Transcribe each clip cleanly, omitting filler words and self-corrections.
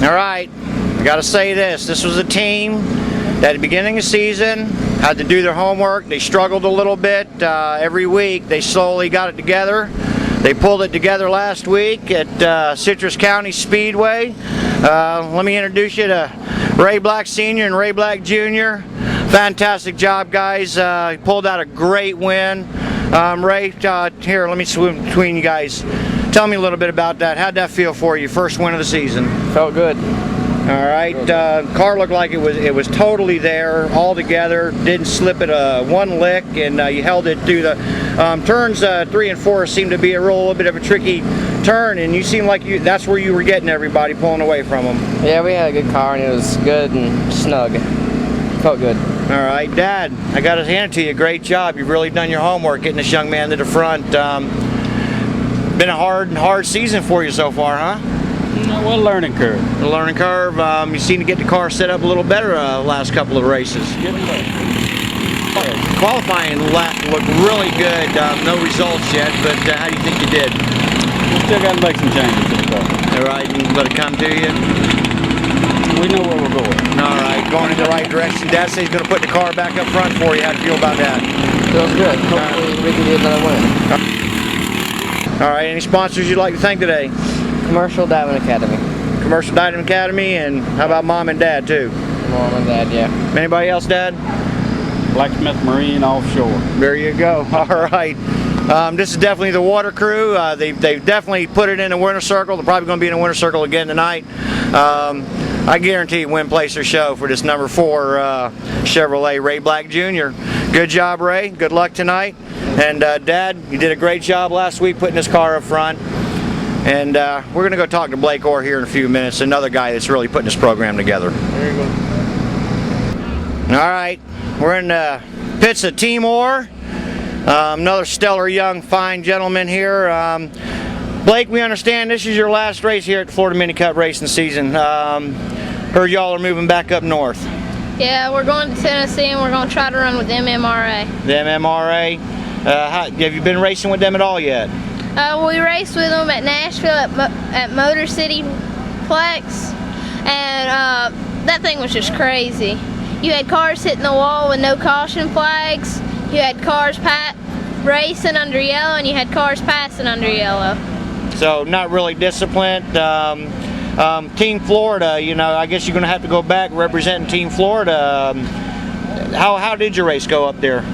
All right, I gotta say this was a team that at the beginning of the season had to do their homework. They struggled a little bit every week. They slowly got it together. They pulled it together last week at Citrus County Speedway. Let me introduce you to Ray Black Sr. and Ray Black Jr. Fantastic job, guys. Pulled out a great win. Ray, here, let me swim between you guys. Tell me a little bit about that. How'd that feel for you? First win of the season. Felt good. All right. Car looked like it was totally there, all together. Didn't slip it one lick, and you held it through the turns 3 and 4 seemed to be a little bit of a tricky turn, and you seemed like that's where you were getting everybody pulling away from them. Yeah, we had a good car, and it was good and snug. Felt good. All right, Dad, I got to hand it to you. Great job. You've really done your homework getting this young man to the front. Been a hard season for you so far, huh? Well, learning curve. A learning curve. You seem to get the car set up a little better last couple of races. Getting better. Qualifying looked really good. No results yet, but how do you think you did? We still got to make some changes to the car. All right, you can let it come to you. We know where we're going. All right, going in the right direction. Dad says he's going to put the car back up front for you. How do you feel about that? Feels good. Hopefully we can get another win. All right, any sponsors you'd like to thank today? Commercial Diamond Academy. Commercial Diamond Academy, and how about Mom and Dad too? Mom and Dad, yeah. Anybody else, Dad? Blacksmith Marine Offshore. There you go. All right. This is definitely the water crew. They've definitely put it in the winner circle. They're probably going to be in the winner circle again tonight. I guarantee win, place, or show for this number 4 Chevrolet Ray Black Jr. Good job, Ray. Good luck tonight. And Dad, you did a great job last week putting this car up front. And we're going to go talk to Blake Orr here in a few minutes, another guy that's really putting this program together. There you go. All right, we're in the pits of Team Orr. Another stellar young fine gentleman here. Blake, we understand this is your last race here at the Florida Mini Cup racing season. Heard y'all are moving back up north. Yeah, we're going to Tennessee and we're going to try to run with MMRA. The MMRA. Have you been racing with them at all yet? We raced with them at Nashville at Motor City Plex, and that thing was just crazy. You had cars hitting the wall with no caution flags. You had cars racing under yellow, and you had cars passing under yellow. So not really disciplined. Team Florida, you know, I guess you're going to have to go back representing Team Florida. How did your race go up there?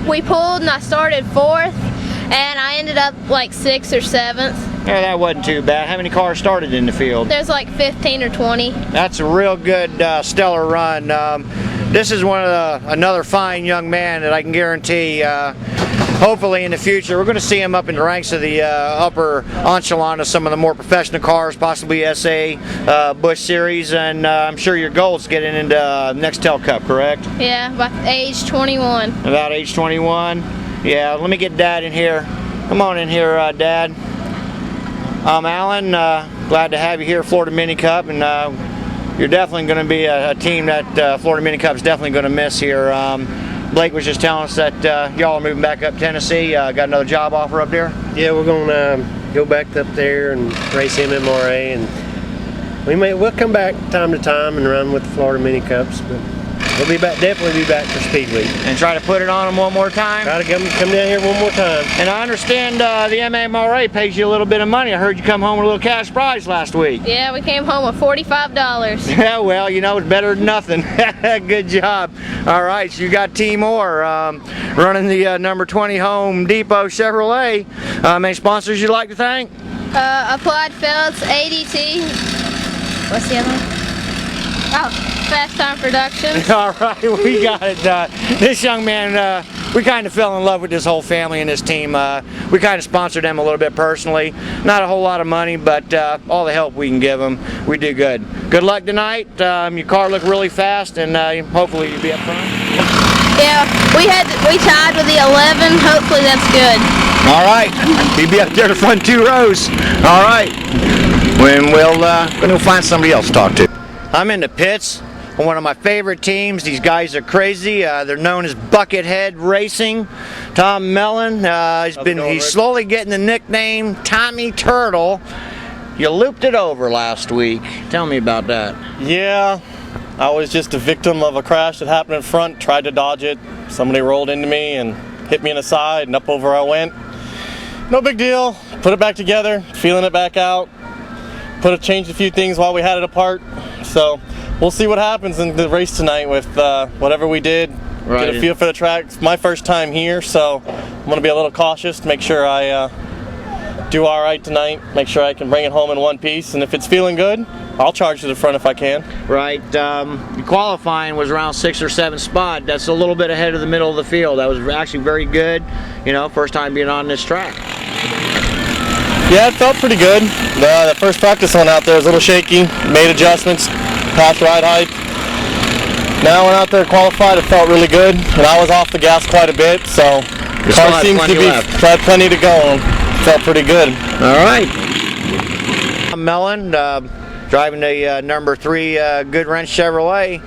We pulled and I started 4th, and I ended up like 6th or 7th. Yeah, that wasn't too bad. How many cars started in the field? There's like 15 or 20. That's a real good, stellar run. This is another fine young man that I can guarantee, hopefully in the future, we're going to see him up in the ranks of the upper echelon of some of the more professional cars, possibly SA, Busch Series, and I'm sure your goal is getting into Nextel Cup, correct? Yeah, about age 21. About age 21? Yeah, let me get Dad in here. Come on in here, Dad. Alan, glad to have you here, Florida Mini Cup, and you're definitely going to be a team that Florida Mini Cup is definitely going to miss here. Blake was just telling us that y'all are moving back up Tennessee. Got another job offer up there? Yeah, we're going to go back up there and race MMRA, and we'll come back time to time and run with the Florida Mini Cups, but we'll be back, definitely be back for Speedway. And try to put it on them one more time? Try to come down here one more time. And I understand the MMRA pays you a little bit of money. I heard you come home with a little cash prize last week. Yeah, we came home with $45. Yeah, well, you know, it's better than nothing. Good job. All right, so you got Team Orr running the number 20 Home Depot Chevrolet. Any sponsors you'd like to thank? Applied Felts, ADT. What's the other one? Oh. Fast Time Productions. All right, we got it. This young man, we kind of fell in love with this whole family and this team. We kind of sponsored them a little bit personally. Not a whole lot of money, but all the help we can give them, we do good. Good luck tonight. Your car looked really fast, and hopefully you'll be up front. Yeah, we tied with the 11. Hopefully that's good. All right, you'll be up there the front 2 rows. All right, we'll find somebody else to talk to. I'm in the pits. One of my favorite teams. These guys are crazy. They're known as Buckethead Racing. Tom Mellon, he's slowly getting the nickname Tommy Turtle. you looped it over last week. Tell me about that. Yeah, I was just a victim of a crash that happened in front, tried to dodge it. Somebody rolled into me and hit me in the side, and up over I went. No big deal. Put it back together, feeling it back out. Changed a few things while we had it apart. So we'll see what happens in the race tonight with whatever we did. Right. Get a feel for the track. It's my first time here, so I'm going to be a little cautious to make sure I do all right tonight. Make sure I can bring it home in one piece, and if it's feeling good, I'll charge to the front if I can. Right. The qualifying was around 6th or 7th spot. That's a little bit ahead of the middle of the field. That was actually very good. You know, first time being on this track. Yeah, it felt pretty good. The first practice one out there was a little shaky. Made adjustments, passed ride height. Now went out there qualified. It felt really good, and I was off the gas quite a bit, so the car seems to be had plenty to go. Felt pretty good. All right. I'm Mellon, driving the number 3 Good Wrench Chevrolet,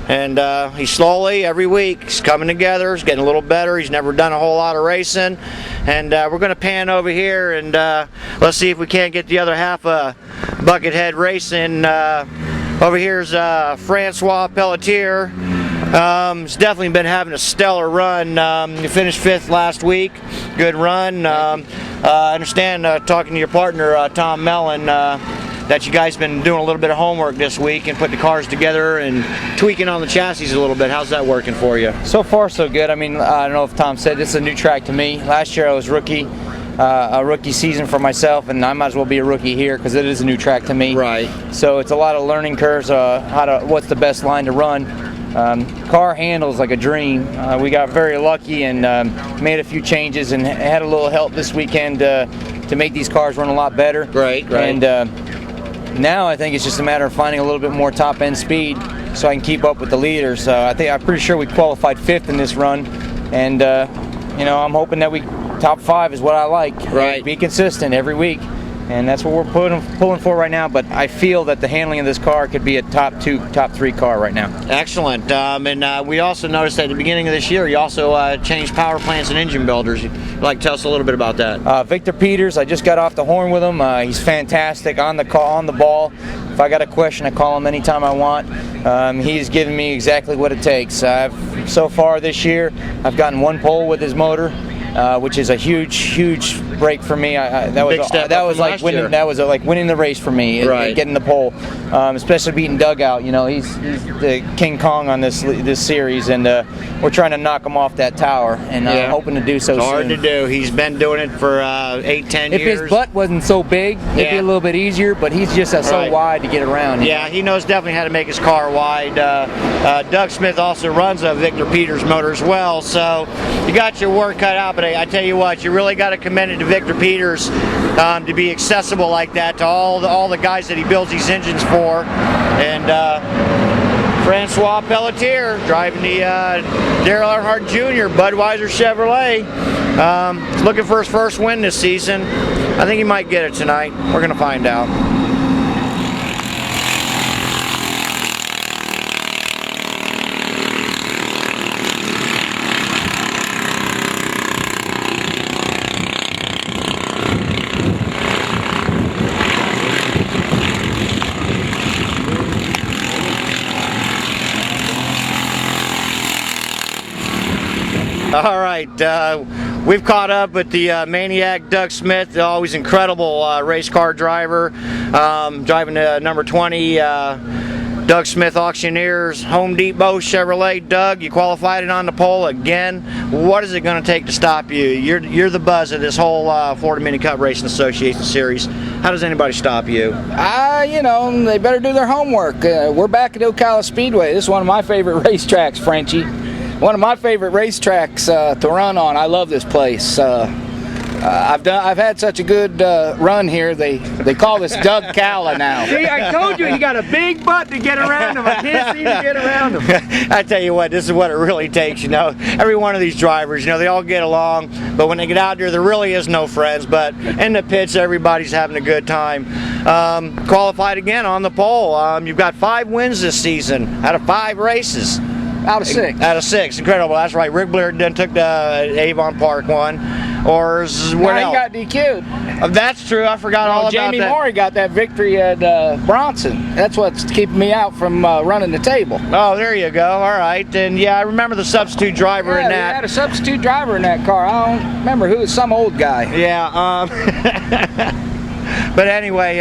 and he's slowly every week he's coming together. He's getting a little better. He's never done a whole lot of racing, and we're going to pan over here and let's see if we can't get the other half of Buckethead Racing. Over here's Francois Pelletier. He's definitely been having a stellar run. You finished 5th last week. Good run. I understand talking to your partner Tom Mellon that you guys been doing a little bit of homework this week and putting the cars together and tweaking on the chassis a little bit. How's that working for you? So far, so good. I mean, I don't know if Tom said this is a new track to me. Last year I was rookie, a rookie season for myself, and I might as well be a rookie here because it is a new track to me. Right. So it's a lot of learning curves. What's the best line to run. Car handles like a dream. We got very lucky and made a few changes and had a little help this weekend to make these cars run a lot better. Right. And now I think it's just a matter of finding a little bit more top-end speed so I can keep up with the leaders. I'm pretty sure we qualified 5th in this run, and you know, I'm hoping that we top 5 is what I like. Right. Be consistent every week. And that's what we're pulling for right now, but I feel that the handling of this car could be a top 2, top 3 car right now. Excellent. And we also noticed at the beginning of this year you also changed power plants and engine builders. You'd like to tell us a little bit about that? Victor Peters, I just got off the horn with him. He's fantastic on the call, on the ball. If I got a question, I call him anytime I want. He's given me exactly what it takes. So far this year, I've gotten 1 pole with his motor. Which is a huge break for me. That was like winning the race for me. Right. Getting the pole, especially beating Doug out. You know, he's the King Kong on this series, and we're trying to knock him off that tower, and hoping to do so soon. It's hard to do. He's been doing it for 8-10 years. If his butt wasn't so big, it'd be a little bit easier. But he's just so wide to get around. Yeah, he knows definitely how to make his car wide. Doug Smith also runs a Victor Peters motor as well, so you got your work cut out. But I tell you what, you really got to commend it to Victor Peters to be accessible like that to all the guys that he builds these engines for. And Francois Pelletier driving the Darrell Earnhardt Jr. Budweiser Chevrolet. Looking for his first win this season. I think he might get it tonight. We're going to find out. All right, we've caught up with the maniac Doug Smith, always incredible race car driver, driving the number 20 Doug Smith Auctioneers Home Depot Chevrolet. Doug, you qualified it on the pole again. What is it going to take to stop you? You're the buzz of this whole Florida Mini Cup Racing Association series. How does anybody stop you? You know, they better do their homework. We're back at Ocala Speedway. This is one of my favorite racetracks, Frenchie. One of my favorite racetracks to run on. I love this place. I've had such a good run here. They call this Doug Cala now. See, I told you he got a big butt to get around him. I can't seem to get around him. I tell you what, this is what it really takes. You know, every one of these drivers, you know, they all get along, but when they get out there really is no friends. But in the pits, everybody's having a good time. Qualified again on the pole. You've got 5 wins this season out of 5 races. Out of 6. Out of 6, incredible. That's right. Rick Blair then took the Avon Park one. or what He else? got DQ'd. That's true. I forgot all about Jamie that. Morey got that victory at Bronson. That's what's keeping me out from running the table. Oh, there you go. All right. And yeah, I remember the substitute driver in Yeah, we that. had a substitute driver in that car. I don't remember who. Some old guy. Yeah. But anyway,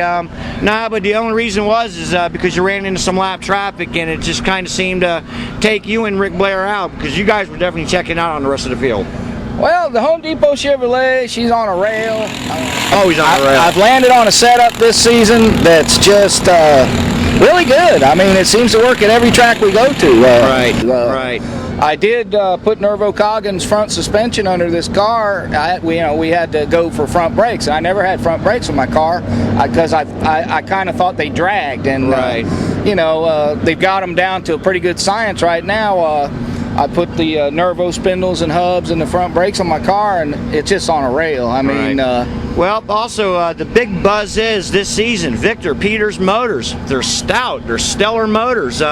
nah. But the only reason is because you ran into some lap traffic, and it just kind of seemed to take you and Rick Blair out, because you guys were definitely checking out on the rest of the field. Well, the Home Depot Chevrolet, she's on a rail. Oh, he's on a rail. I've landed on a setup this season that's just really good. I mean, it seems to work at every track we go to. Right. I did put Nervo Coggin's front suspension under this car. We had to go for front brakes. I never had front brakes on my car because I kind of thought they dragged. And they've got them down to a pretty good science right now. I put the Nervo spindles and hubs and the front brakes on my car, and it's just on a rail. I mean, well, also the big buzz is this season, Victor Peters Motors. They're stout. They're stellar motors.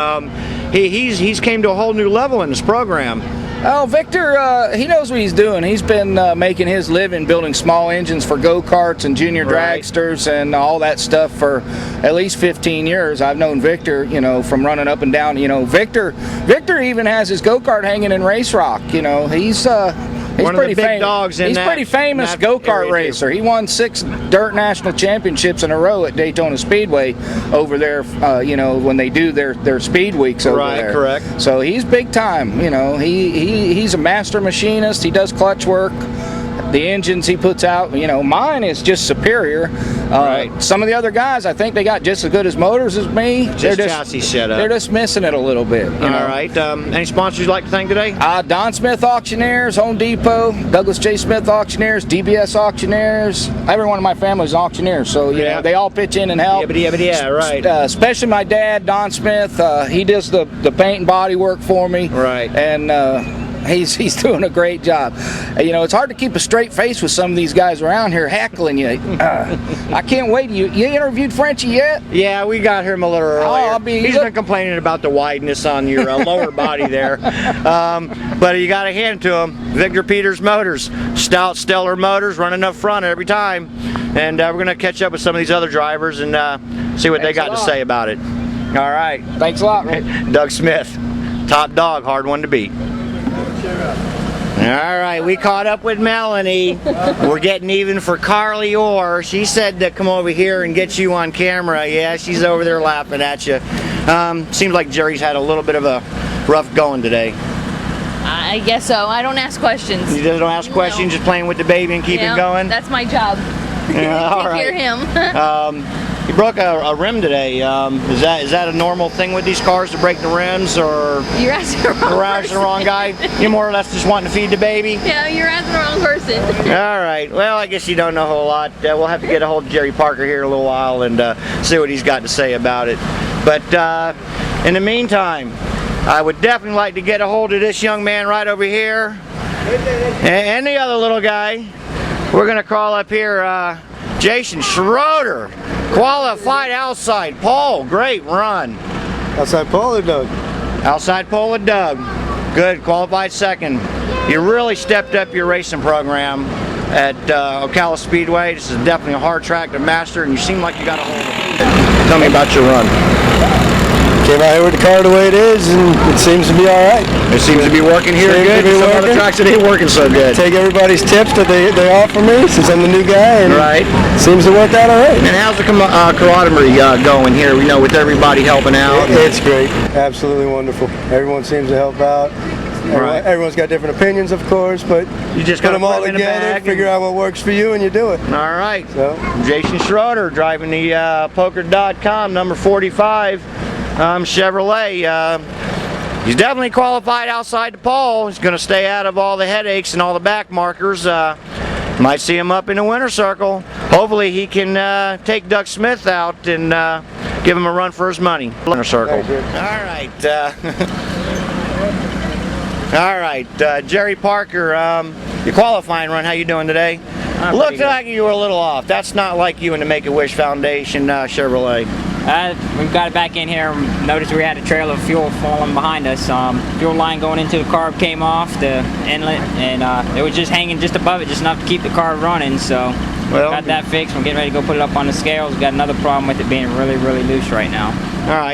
He's came to a whole new level in this program. Oh, Victor, he knows what he's doing. He's been making his living building small engines for go-karts and junior dragsters and all that stuff for at least 15 years. I've known Victor, from running up and down. Victor even has his go-kart hanging in Race Rock. He's one of the big dogs in He's that, pretty famous go-kart racer. He won 6 dirt national championships in a row at Daytona Speedway over there, when they do their speed weeks over there. Right, correct. So he's big time. He's a master machinist. He does clutch work. The engines he puts out, mine is just superior. Some of the other guys, I think they got just as good as motors as me. Just chassis setup. They're just missing it a little bit. All right. Any sponsors you'd like to thank today? Don Smith Auctioneers, Home Depot, Douglas J. Smith Auctioneers, DBS Auctioneers. Every one of my family's auctioneers, so they all pitch in and help. Yeah, right. Especially my dad, Don Smith. He does the paint and body work for me. Right. And he's doing a great job. It's hard to keep a straight face with some of these guys around here heckling you. I can't wait. You interviewed Frenchie yet? Yeah, we got him a little earlier. He's been complaining about the wideness on your lower body there. But you got to hand it to him. Victor Peters Motors, stout, stellar motors, running up front every time. And we're going to catch up with some of these other drivers and see what they got to say about it. All right. Thanks a lot, Rick. Doug Smith, top dog, hard one to beat. All right, we caught up with Melanie. We're getting even for Carly Orr. She said to come over here and get you on camera. Yeah, she's over there laughing at you. Seems like Jerry's had a little bit of a rough going today. I guess so. I don't ask questions. You just don't ask questions, just playing with the baby and keeping going? That's my job. Yeah, all right. Hear him. You broke a rim today. Is that a normal thing with these cars to break the rims, or You're asking the wrong you're asking the wrong guy? You more or less just wanting to feed the baby? Yeah, you're asking the wrong person. All right. Well, I guess you don't know a whole lot. We'll have to get a hold of Jerry Parker here in a little while and see what he's got to say about it. But in the meantime, I would definitely like to get a hold of this young man right over here and the other little guy. We're going to call up here Jason Schroeder, qualified outside pole. Great run. Outside pole or Doug? Outside pole of Doug. Good, qualified second. You really stepped up your racing program at Ocala Speedway. This is definitely a hard track to master, and you seem like you got a hold of it. Tell me about your run. Came out here with the car the way it is, and it seems to be all right. It seems to be working here Seems to good. be Some other working. tracks that ain't working so good. Take everybody's tips that they offer me since I'm the new guy, and Right. seems to work out all right. And how's the camaraderie going here? We know with everybody helping out. It's great. Absolutely wonderful. Everyone seems to help out. Right. Everyone's got different opinions, of course, but You just put gotta them all put 'em in a together, bag figure out what works for you, and you do it. All right. So, Jason Schroeder driving the poker.com number 45 Chevrolet. He's definitely qualified outside the pole. He's going to stay out of all the headaches and all the back markers. Might see him up in the winner circle. Hopefully he can take Doug Smith out and give him a run for his money. Winner circle. All right. All right, Jerry Parker, your qualifying run, how you doing today? Looked like you were a little off. That's not like you in the Make-A-Wish Foundation Chevrolet. We've got it back in here. Noticed we had a trail of fuel falling behind us. Fuel line going into the carb came off the inlet, and it was just hanging just above it, just enough to keep the carb running. So got that fixed. We're getting ready to go put it up on the scales. We've got another problem with it being really, really loose right now. All right.